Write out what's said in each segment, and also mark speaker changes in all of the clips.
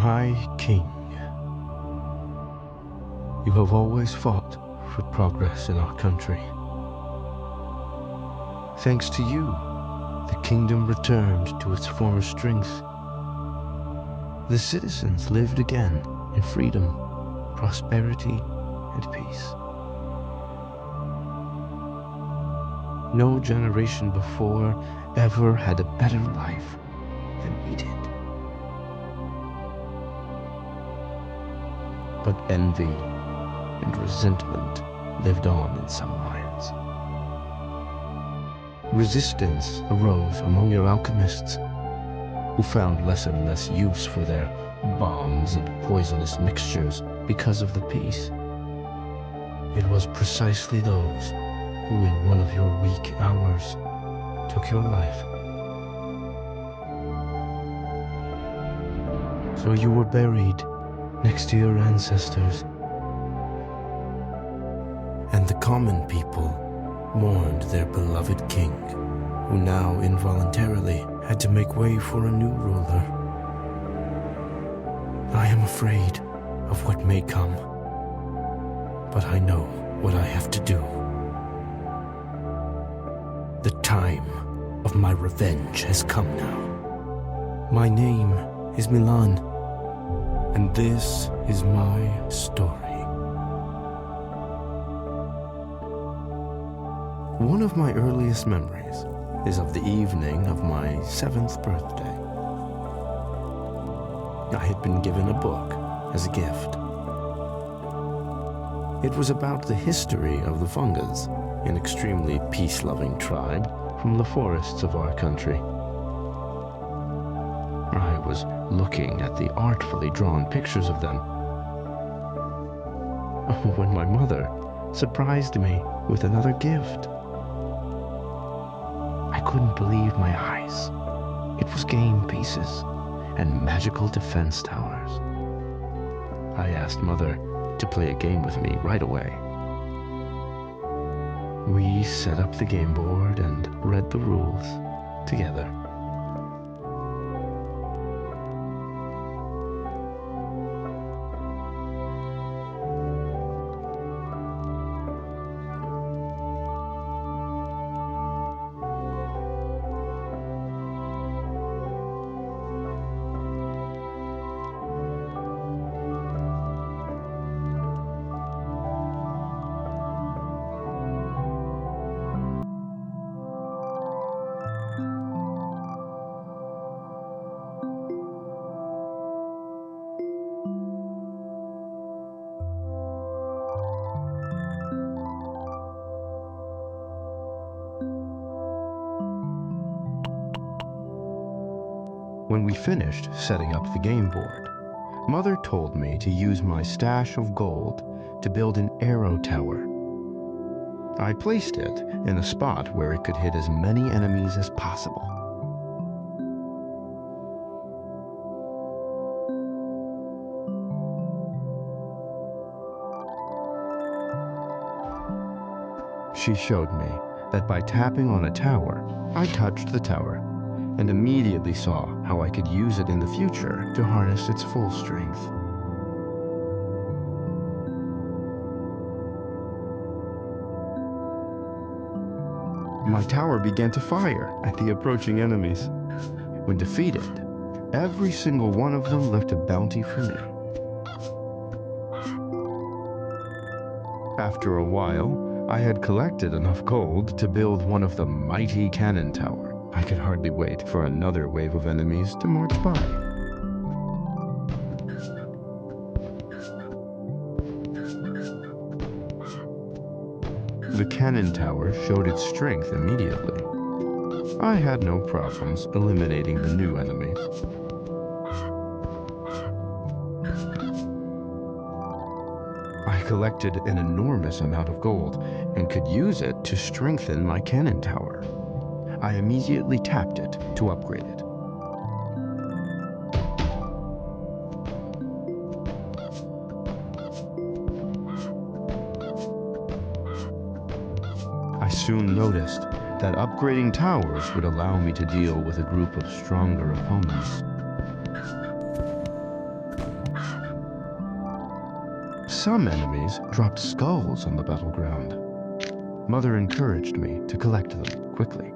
Speaker 1: My king, you have always fought for progress in our country. Thanks to you, the kingdom returned to its former strength. The citizens lived again in freedom, prosperity, and peace. No generation before ever had a better life than we did. But envy and resentment lived on in some minds. Resistance arose among your alchemists, who found less and less use for their bombs and poisonous mixtures because of the peace. It was precisely those who in one of your weak hours took your life. So you were buried next to your ancestors, and the common people mourned their beloved king, who now involuntarily had to make way for a new ruler. I am afraid of what may come, but I know what I have to do. The time of my revenge has come now. My name is Milan, and this is my story. One of my earliest memories is of the evening of my 7th birthday. I had been given a book as a gift. It was about the history of the Fungas, an extremely peace-loving tribe from the forests of our country. I was looking at the artfully drawn pictures of them when my mother surprised me with another gift. I couldn't believe my eyes. It was game pieces and magical defense towers. I asked Mother to play a game with me right away. We set up the game board and read the rules together. When we finished setting up the game board, Mother told me to use my stash of gold to build an arrow tower. I placed it in a spot where it could hit as many enemies as possible. She showed me that by tapping on a tower, I touched the tower and immediately saw how I could use it in the future to harness its full strength. My tower began to fire at the approaching enemies. When defeated, every single one of them left a bounty for me. After a while, I had collected enough gold to build one of the mighty cannon tower. I could hardly wait for another wave of enemies to march by. The cannon tower showed its strength immediately. I had no problems eliminating the new enemies. I collected an enormous amount of gold and could use it to strengthen my cannon tower. I immediately tapped it to upgrade it. I soon noticed that upgrading towers would allow me to deal with a group of stronger opponents. Some enemies dropped skulls on the battleground. Mother encouraged me to collect them quickly.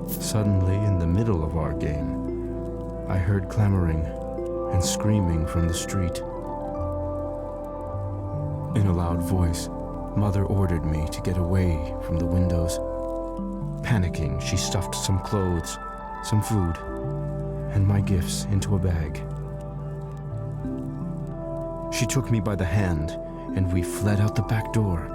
Speaker 1: Suddenly, in the middle of our game, I heard clamoring and screaming from the street. In a loud voice, Mother ordered me to get away from the windows. Panicking, she stuffed some clothes, some food, and my gifts into a bag. She took me by the hand, and we fled out the back door.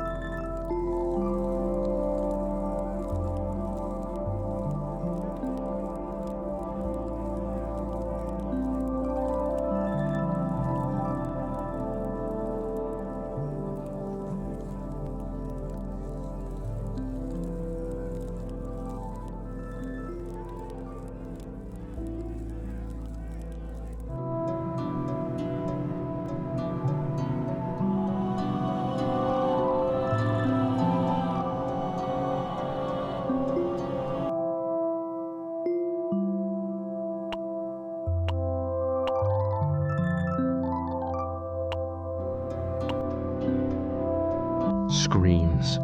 Speaker 1: Screams.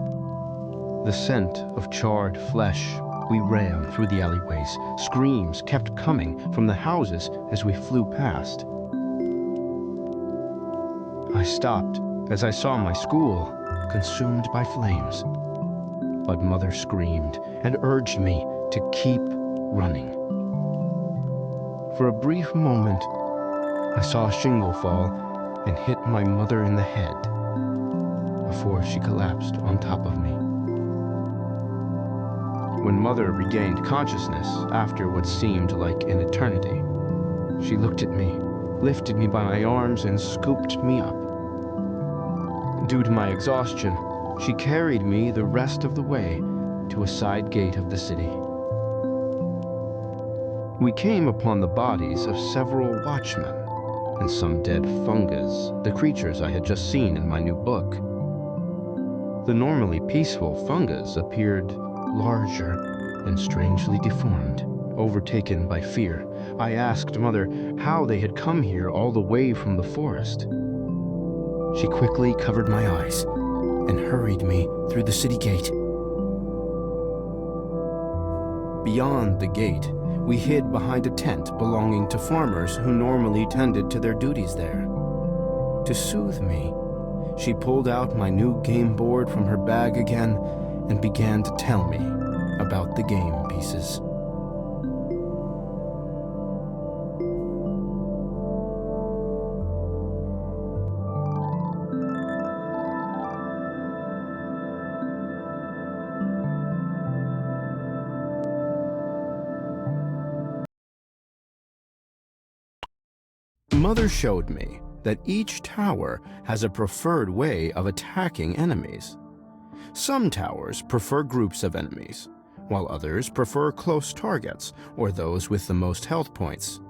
Speaker 1: The scent of charred flesh. We ran through the alleyways. Screams kept coming from the houses as we flew past. I stopped as I saw my school consumed by flames. But Mother screamed and urged me to keep running. For a brief moment, I saw a shingle fall and hit my mother in the head before she collapsed on top of me. When Mother regained consciousness after what seemed like an eternity, she looked at me, lifted me by my arms, and scooped me up. Due to my exhaustion, she carried me the rest of the way to a side gate of the city. We came upon the bodies of several watchmen and some dead fungus, the creatures I had just seen in my new book. The normally peaceful fungus appeared larger and strangely deformed, overtaken by fear. I asked Mother how they had come here all the way from the forest. She quickly covered my eyes and hurried me through the city gate. Beyond the gate, we hid behind a tent belonging to farmers who normally tended to their duties there. To soothe me, she pulled out my new game board from her bag again and began to tell me about the game pieces. Mother showed me that each tower has a preferred way of attacking enemies. Some towers prefer groups of enemies, while others prefer close targets or those with the most health points.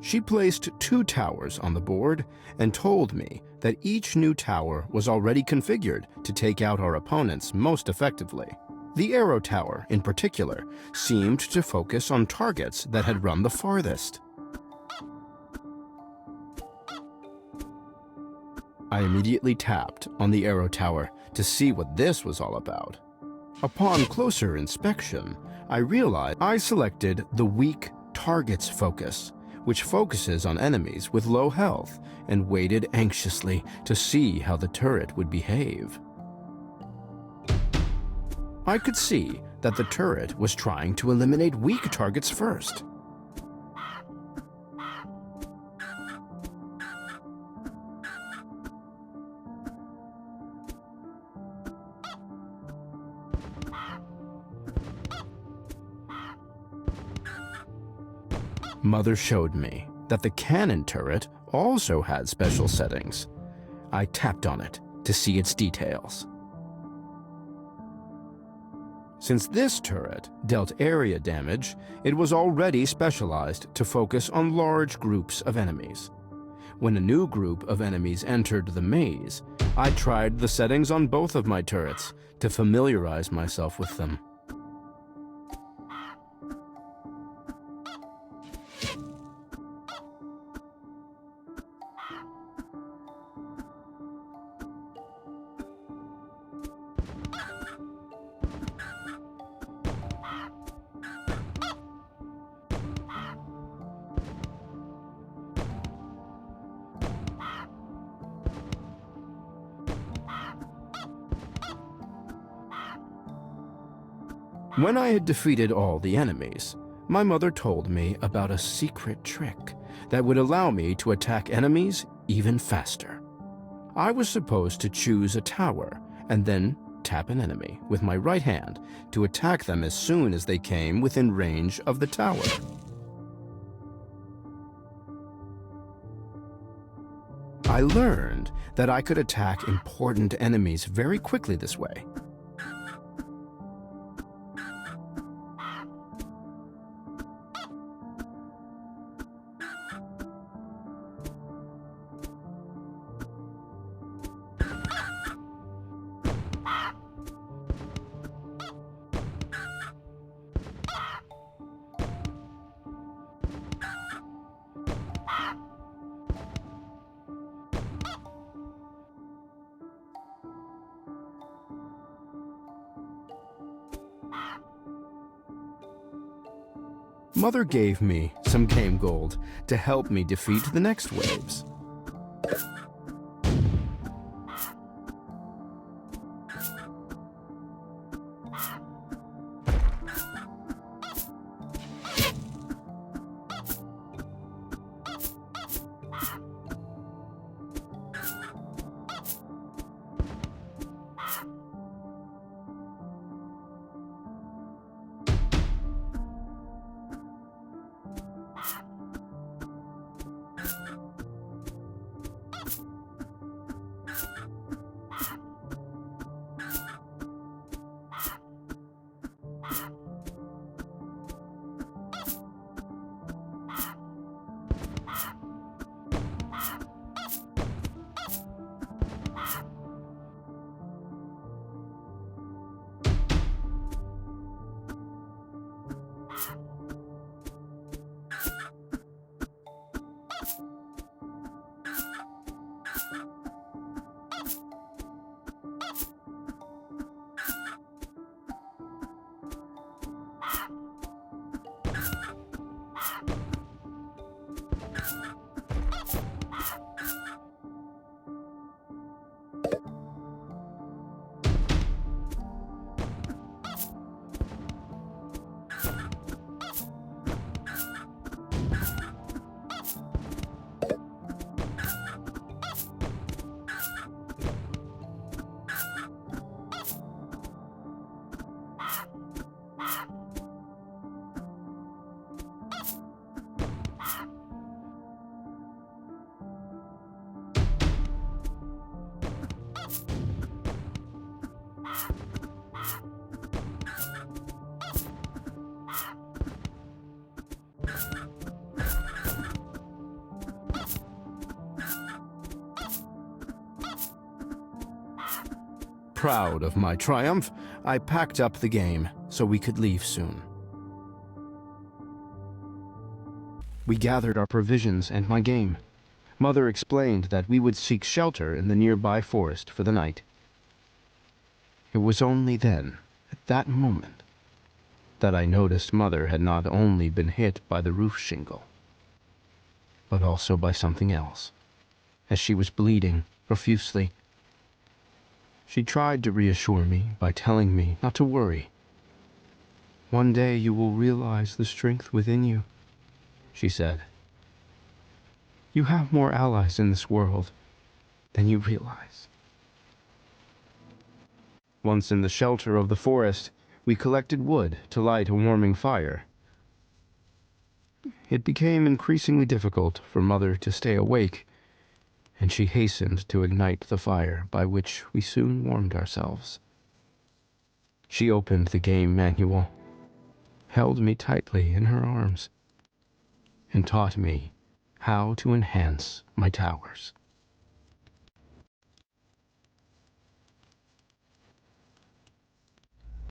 Speaker 1: She placed 2 towers on the board and told me that each new tower was already configured to take out our opponents most effectively. The arrow tower, in particular, seemed to focus on targets that had run the farthest. I immediately tapped on the arrow tower to see what this was all about. Upon closer inspection, I realized I selected the weak targets focus, which focuses on enemies with low health, and waited anxiously to see how the turret would behave. I could see that the turret was trying to eliminate weak targets first. Mother showed me that the cannon turret also had special settings. I tapped on it to see its details.
Speaker 2: Since this turret dealt area damage, it was already specialized to focus on large groups of enemies. When a new group of enemies entered the maze, I tried the settings on both of my turrets to familiarize myself with them. When I had defeated all the enemies, my mother told me about a secret trick that would allow me to attack enemies even faster. I was supposed to choose a tower and then tap an enemy with my right hand to attack them as soon as they came within range of the tower. I learned that I could attack important enemies very quickly this way. Mother gave me some game gold to help me defeat the next waves. Proud of my triumph, I packed up the game so we could leave soon. We gathered our provisions and my game. Mother explained that we would seek shelter in the nearby forest for the night. It was only then, at that moment, that I noticed Mother had not only been hit by the roof shingle, but also by something else, as she was bleeding profusely. She tried to reassure me by telling me not to worry. "One day you will realize the strength within you," she said. "You have more allies in this world than you realize." Once in the shelter of the forest, we collected wood to light a warming fire. It became increasingly difficult for Mother to stay awake, and she hastened to ignite the fire by which we soon warmed ourselves. She opened the game manual, held me tightly in her arms, and taught me how to enhance my towers.